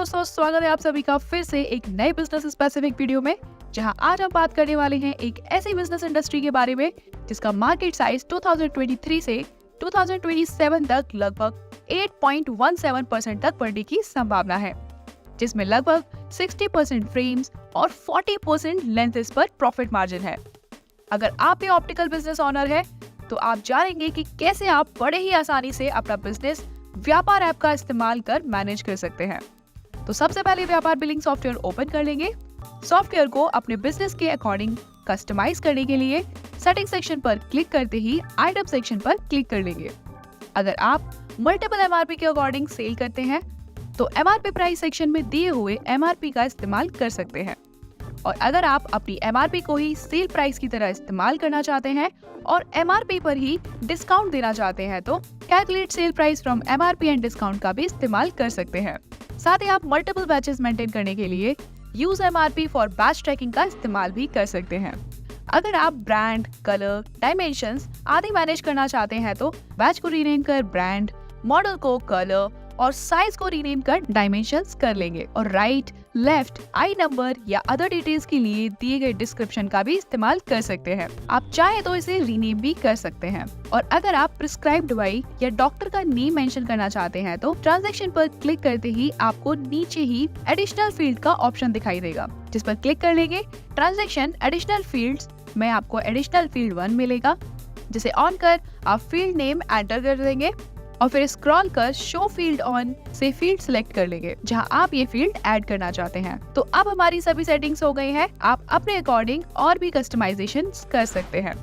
दोस्तों, स्वागत है आप सभी का फिर से एक नए बिजनेस स्पेसिफिक वीडियो में, जहां आज हम बात करने वाले हैं एक ऐसी बिजनेस इंडस्ट्री के बारे में जिसका मार्केट साइज 2023 से 2027 तक लगभग 8.17% तक बढ़ने की संभावना है, जिसमें लगभग 60% फ्रेम्स और 40% लेंसेज पर प्रॉफिट मार्जिन है। अगर आप भी ऑप्टिकल बिजनेस ऑनर है तो आप जानेंगे कि कैसे आप बड़े ही आसानी से अपना बिजनेस व्यापार ऐप का इस्तेमाल कर मैनेज कर सकते हैं। तो सबसे पहले व्यापार बिलिंग सॉफ्टवेयर ओपन कर लेंगे। सॉफ्टवेयर को अपने बिजनेस के अकॉर्डिंग कस्टमाइज करने के लिए सेटिंग सेक्शन पर क्लिक करते ही आइटम सेक्शन पर क्लिक कर लेंगे। अगर आप मल्टीपल एमआरपी के अकॉर्डिंग सेल करते हैं तो एमआरपी प्राइस सेक्शन में दिए हुए एमआरपी का इस्तेमाल कर सकते हैं। और अगर आप अपनी एमआरपी को ही सेल प्राइस की तरह इस्तेमाल करना चाहते हैं और एमआरपी पर ही डिस्काउंट देना चाहते हैं तो calculate sale price from MRP and discount का भी इस्तेमाल कर सकते हैं। साथ ही आप मल्टीपल बैचेस मेंटेन करने के लिए use MRP for batch tracking का इस्तेमाल भी कर सकते हैं। अगर आप ब्रांड, कलर, डायमेंशंस आदि मैनेज करना चाहते हैं तो बैच को रीनेम कर ब्रांड, मॉडल को कलर और साइज को रीनेम कर डायमेंशंस कर लेंगे और राइट, लेफ्ट, आई नंबर या अदर डिटेल्स के लिए दिए गए डिस्क्रिप्शन का भी इस्तेमाल कर सकते हैं। आप चाहे तो इसे रीनेम भी कर सकते हैं। और अगर आप प्रिस्क्राइब दवाई या डॉक्टर का नेम मेंशन करना चाहते हैं तो ट्रांजैक्शन पर क्लिक करते ही आपको नीचे ही एडिशनल फील्ड का ऑप्शन दिखाई देगा, जिस पर क्लिक कर लेंगे। ट्रांजैक्शन एडिशनल फील्ड्स में आपको एडिशनल फील्ड 1 मिलेगा, जिसे ऑन कर आप फील्ड नेम एंटर कर देंगे और फिर स्क्रॉल कर शो फील्ड ऑन से फील्ड सिलेक्ट कर लेंगे जहां आप ये फील्ड ऐड करना चाहते हैं। तो अब हमारी सभी सेटिंग्स हो गई हैं। आप अपने अकॉर्डिंग और भी कस्टमाइजेशन कर सकते हैं।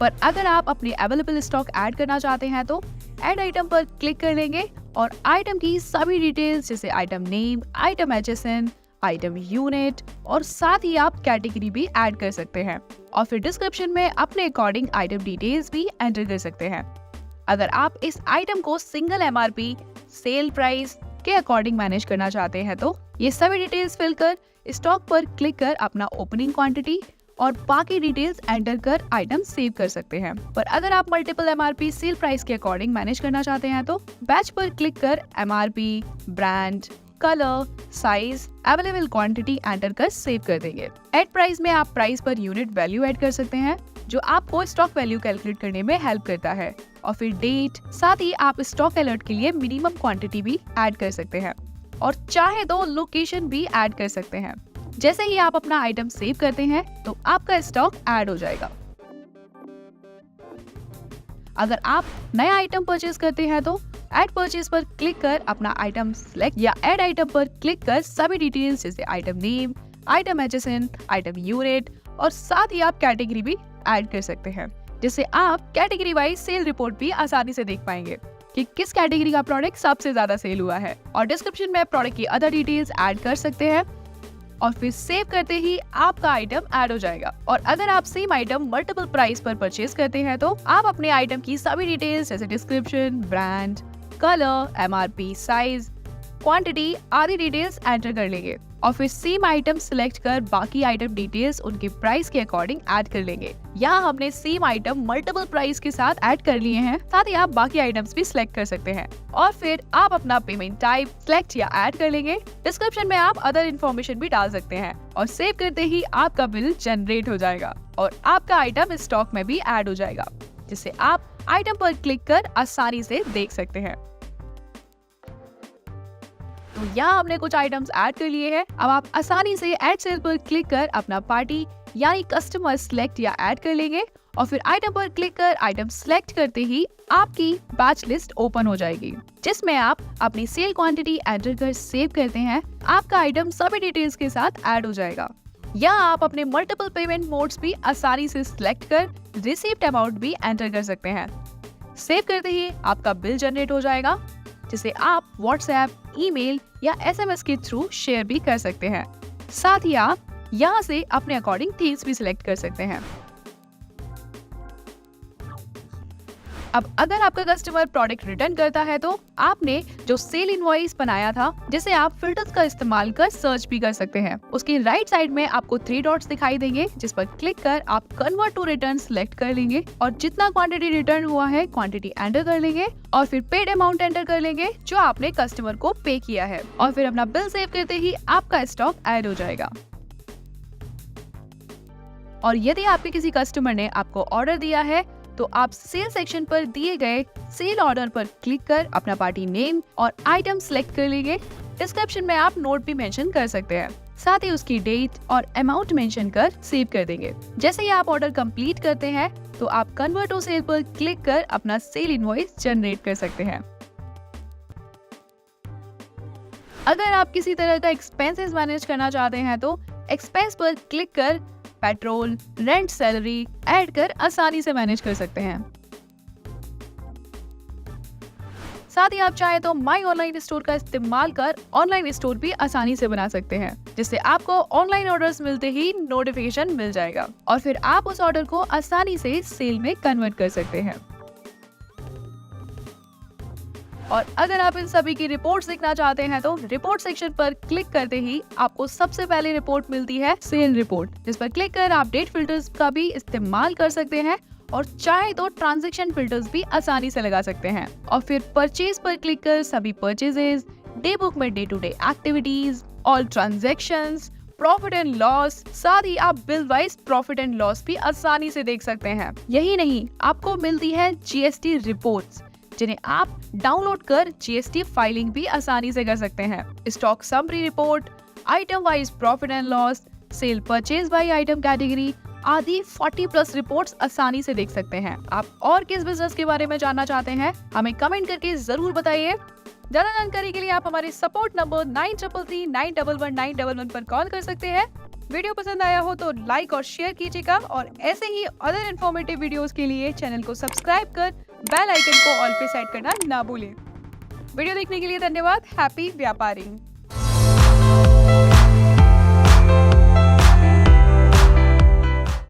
पर अगर आप अपने अवेलेबल स्टॉक ऐड करना चाहते हैं तो ऐड आइटम पर क्लिक कर लेंगे और आइटम की सभी डिटेल्स जैसे item name, item HSN, item unit और साथ ही आप कैटेगरी भी ऐड कर सकते हैं और फिर डिस्क्रिप्शन में अपने अकॉर्डिंग आइटम डिटेल्स भी एंटर कर सकते हैं। अगर आप इस आइटम को सिंगल एमआरपी सेल प्राइस के अकॉर्डिंग मैनेज करना चाहते हैं तो ये सभी डिटेल्स फिल कर स्टॉक पर क्लिक कर अपना ओपनिंग क्वांटिटी और बाकी डिटेल्स एंटर कर आइटम सेव कर सकते हैं। पर अगर आप मल्टीपल एमआरपी सेल प्राइस के अकॉर्डिंग मैनेज करना चाहते हैं तो बैच पर क्लिक कर MRP, brand, colour, size, available quantity enter कर सेव कर देंगे। एड प्राइस में आप price per unit value add कर सकते हैं जो आपको स्टॉक वैल्यू कैलकुलेट करने में हेल्प करता है और फिर डेट, साथ ही आप स्टॉक अलर्ट के लिए मिनिमम क्वांटिटी भी ऐड कर सकते हैं और चाहे तो लोकेशन भी ऐड कर सकते हैं। जैसे ही आप अपना आइटम सेव करते हैं तो आपका स्टॉक ऐड हो जाएगा। अगर आप नया आइटम परचेज करते हैं तो ऐड परचेज पर क्लिक कर अपना आइटम सिलेक्ट या ऐड आइटम पर क्लिक कर सभी डिटेल्स जैसे item name, item HSN, item unit और साथ ही आप कैटेगरी भी ऐड कर सकते हैं, जिससे आप कैटेगरी वाइज सेल रिपोर्ट भी आसानी से देख पाएंगे कि किस कैटेगरी का प्रोडक्ट सबसे ज्यादा सेल हुआ है। और डिस्क्रिप्शन में प्रोडक्ट की अदर डिटेल्स ऐड कर सकते हैं और फिर सेव करते ही आपका आइटम ऐड हो जाएगा। और अगर आप सेम आइटम मल्टीपल प्राइस पर परचेज करते हैं तो आप अपने आइटम की सभी डिटेल्स जैसे description, brand, colour, MRP, size, quantity आदि डिटेल्स एंटर कर लेंगे और फिर सेम आइटम सिलेक्ट कर बाकी आइटम डिटेल्स उनके प्राइस के अकॉर्डिंग ऐड कर लेंगे। यहाँ हमने सेम आइटम मल्टीपल प्राइस के साथ ऐड कर लिए हैं। साथ ही आप बाकी आइटम्स भी सिलेक्ट कर सकते हैं और फिर आप अपना पेमेंट टाइप सिलेक्ट या ऐड कर लेंगे। डिस्क्रिप्शन में आप अदर इन्फॉर्मेशन भी डाल सकते हैं और सेव करते ही आपका बिल जनरेट हो जाएगा और आपका आइटम स्टॉक में भी ऐड हो जाएगा, जिससे आप आइटम पर क्लिक कर आसानी से देख सकते हैं। तो यहाँ हमने कुछ आइटम्स ऐड कर लिए हैं। अब आप आसानी से ऐड सेल पर क्लिक कर अपना पार्टी यानी कस्टमर सिलेक्ट या ऐड कर लेंगे और फिर आइटम पर क्लिक कर आइटम सिलेक्ट करते ही आपकी बैच लिस्ट ओपन हो जाएगी, जिसमें आप अपनी सेल क्वांटिटी एंटर कर सेव करते हैं। आपका आइटम सभी डिटेल्स के साथ ऐड हो जाएगा। यहाँ आप अपने मल्टीपल पेमेंट मोड्स भी आसानी से सिलेक्ट कर रिसीव्ड अमाउंट भी एंटर कर सकते हैं। सेव करते ही आपका बिल जनरेट हो जाएगा, जिसे आप व्हाट्सएप, ईमेल या एसएमएस के थ्रू शेयर भी कर सकते हैं। साथ ही आप यहाँ से अपने अकॉर्डिंग थीम्स भी सिलेक्ट कर सकते हैं। अब अगर आपका कस्टमर प्रोडक्ट रिटर्न करता है तो आपने जो सेल इनवॉइस बनाया था, जिसे आप फिल्टर्स का इस्तेमाल कर सर्च भी कर सकते हैं, उसकी राइट साइड में आपको 3 डॉट्स दिखाई देंगे, जिस पर क्लिक कर आप कन्वर्ट टू रिटर्न सिलेक्ट कर लेंगे और जितना क्वांटिटी रिटर्न हुआ है क्वांटिटी एंटर कर लेंगे और फिर पेड अमाउंट एंटर कर लेंगे जो आपने कस्टमर को पे किया है और फिर अपना बिल सेव करते ही आपका स्टॉक ऐड हो जाएगा। और यदि आपके किसी कस्टमर ने आपको ऑर्डर दिया है तो आप सेल सेक्शन पर दिए गए सेल ऑर्डर पर क्लिक कर अपना पार्टी नेम और आइटम सिलेक्ट कर लेंगे। डिस्क्रिप्शन में आप नोट भी मेंशन कर सकते हैं, साथ ही उसकी डेट और अमाउंट मेंशन कर सेव कर देंगे। जैसे ही आप ऑर्डर कंप्लीट करते हैं तो आप कन्वर्ट टू सेल पर क्लिक कर अपना सेल इनवॉइस जनरेट कर सकते हैं। अगर आप किसी तरह का एक्सपेंसेस मैनेज करना चाहते हैं तो एक्सपेंस पर क्लिक कर पेट्रोल, रेंट, सैलरी ऐड कर आसानी से मैनेज कर सकते हैं। साथ ही आप चाहे तो माई ऑनलाइन स्टोर का इस्तेमाल कर ऑनलाइन स्टोर भी आसानी से बना सकते हैं, जिससे आपको ऑनलाइन ऑर्डर्स मिलते ही नोटिफिकेशन मिल जाएगा और फिर आप उस ऑर्डर को आसानी से सेल में कन्वर्ट कर सकते हैं। और अगर आप इन सभी की रिपोर्ट्स देखना चाहते हैं तो रिपोर्ट सेक्शन पर क्लिक करते ही आपको सबसे पहले रिपोर्ट मिलती है सेल रिपोर्ट, जिस पर क्लिक कर आप डेट फिल्टर्स का भी इस्तेमाल कर सकते हैं और चाहे तो ट्रांजैक्शन फिल्टर्स भी आसानी से लगा सकते हैं। और फिर परचेज पर क्लिक कर सभी परचेजेस, डे बुक में day to day activities, all transactions, profit and loss, साथ ही आप bill wise profit and loss भी आसानी से देख सकते हैं। यही नहीं, आपको मिलती है जीएसटी रिपोर्ट्स, जिन्हें आप डाउनलोड कर जीएसटी फाइलिंग भी आसानी से कर सकते हैं। Stock summary report, item wise profit and loss, cell purchase by item category आदि 40+ रिपोर्ट्स आसानी से देख सकते हैं। आप और किस बिजनेस के बारे में जानना चाहते हैं हमें कमेंट करके जरूर बताइए। ज्यादा जानकारी के लिए आप हमारे सपोर्ट नंबर 9333911911 पर कॉल कर सकते हैं। वीडियो पसंद आया हो तो लाइक और शेयर कीजिएगा और ऐसे ही अदर इन्फॉर्मेटिव वीडियोस के लिए चैनल को सब्सक्राइब कर बेल आइकन को ऑल पे सेट करना ना भूलें। वीडियो देखने के लिए धन्यवाद। हैप्पी व्यापारिंग।